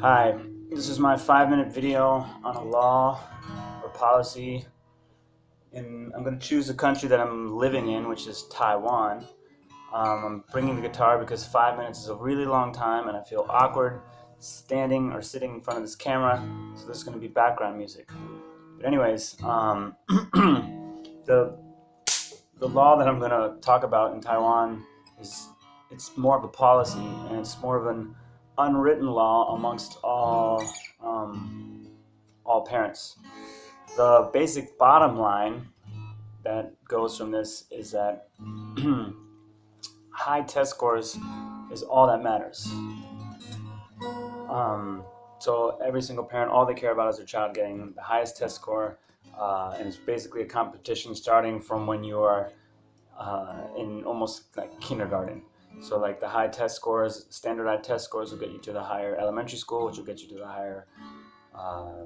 Hi, this is my 5-minute video on a law or policy, and I'm going to choose the country that I'm living in, which is Taiwan. I'm bringing the guitar because 5 minutes is a really long time and I feel awkward standing or sitting in front of this camera, so this is going to be background music. But anyways, the law that I'm going to talk about in Taiwan it's more of a policy, and it's more of an unwritten law amongst all parents. The basic bottom line that goes from this is that high test scores is all that matters. So every single parent, all they care about is their child getting the highest test score, and it's basically a competition starting from when you are in almost like kindergarten. So like the high test scores, standardized test scores will get you to the higher elementary school, which will get you to the higher uh,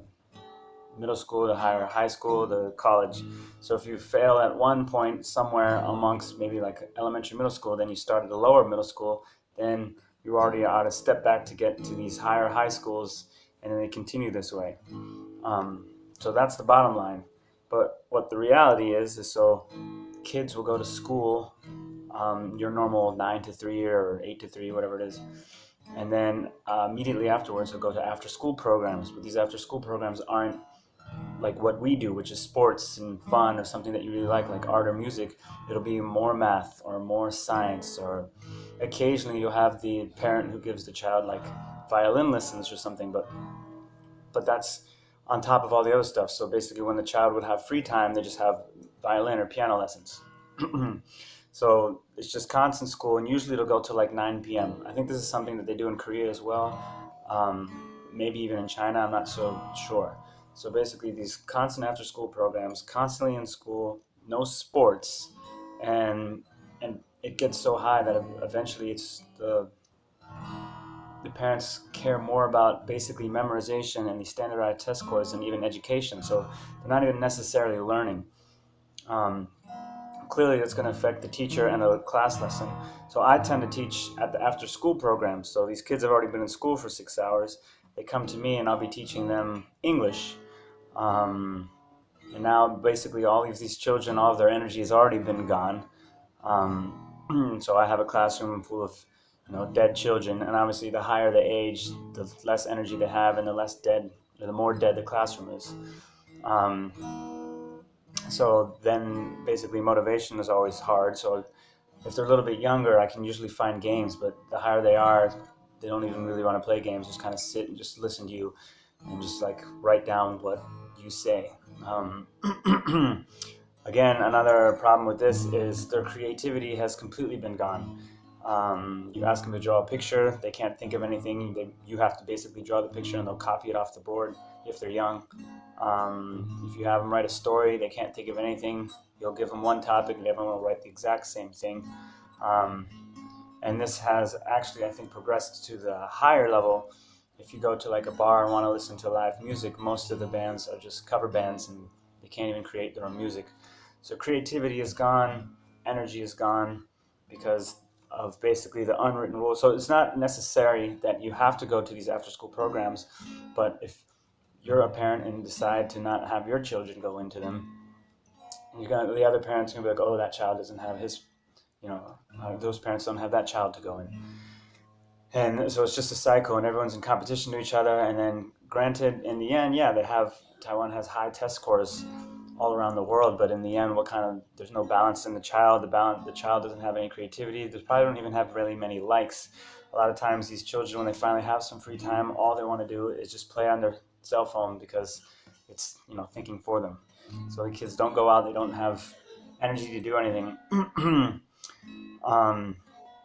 middle school, the higher high school, the college. So if you fail at one point somewhere amongst maybe like elementary, middle school, then you start at the lower middle school, then you already are a step back to get to these higher high schools, and then they continue this way. So that's the bottom line. But what the reality is so kids will go to school, your normal 9 to 3 or 8 to 3, whatever it is, and then immediately afterwards they'll go to after school programs. But these after school programs aren't like what we do, which is sports and fun or something that you really like art or music. It'll be more math or more science, or occasionally you'll have the parent who gives the child like violin lessons or something, but that's on top of all the other stuff. So basically when the child would have free time, they just have violin or piano lessons. So it's just constant school, and usually it'll go till like 9 p.m. I think this is something that they do in Korea as well, maybe even in China, I'm not so sure. So basically these constant after school programs, constantly in school, no sports, and it gets so high that eventually it's the parents care more about basically memorization and the standardized test scores than even education. So they're not even necessarily learning. Um, Clearly that's going to affect the teacher and the class lesson. So I tend to teach at the after school program. So these kids have already been in school for 6 hours. They come to me and I'll be teaching them English. And now basically all of these children, all of their energy has already been gone. So I have a classroom full of dead children, and obviously the higher the age, the less energy they have, and the less dead, or the more dead the classroom is. Um, so then basically motivation is always hard. So if they're a little bit younger, I can usually find games, but the higher they are, they don't even really want to play games, just kind of sit and just listen to you and just like write down what you say. Again, another problem with this is their creativity has completely been gone. You ask them to draw a picture, they can't think of anything. You have to basically draw the picture and they'll copy it off the board if they're young. If you have them write a story, they can't think of anything. You'll give them one topic and everyone will write the exact same thing. And this has actually, I think, progressed to the higher level. If you go to like a bar and want to listen to live music, most of the bands are just cover bands and they can't even create their own music. So creativity is gone, energy is gone, because of basically the unwritten rules. So it's not necessary that you have to go to these after school programs, but if you're a parent and decide to not have your children go into them, the other parents are going to be like, oh, that child doesn't have his, those parents don't have that child to go in. And so it's just a cycle, and everyone's in competition to each other. And then granted, in the end, yeah, Taiwan has high test scores all around the world, but in the end, there's no balance in the child. The child doesn't have any creativity. They probably don't even have really many likes. A lot of times these children, when they finally have some free time, all they want to do is just play on their cell phone because it's, thinking for them. So the kids don't go out, they don't have energy to do anything.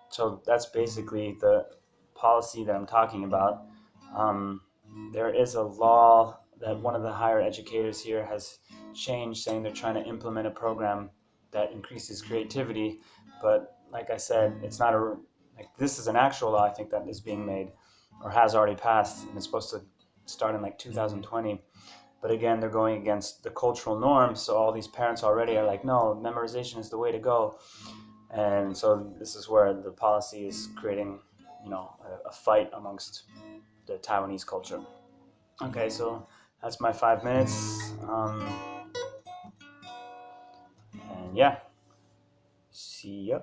So that's basically the policy that I'm talking about. There is a law that one of the higher educators here has changed, saying they're trying to implement a program that increases creativity. But like I said, it's not this is an actual law, I think, that is being made or has already passed, and it's supposed to start in like 2020. But again, they're going against the cultural norms, so all these parents already are like, no, memorization is the way to go. And so this is where the policy is creating, a fight amongst the Taiwanese culture. Okay, so that's my 5 minutes. And yeah, see ya.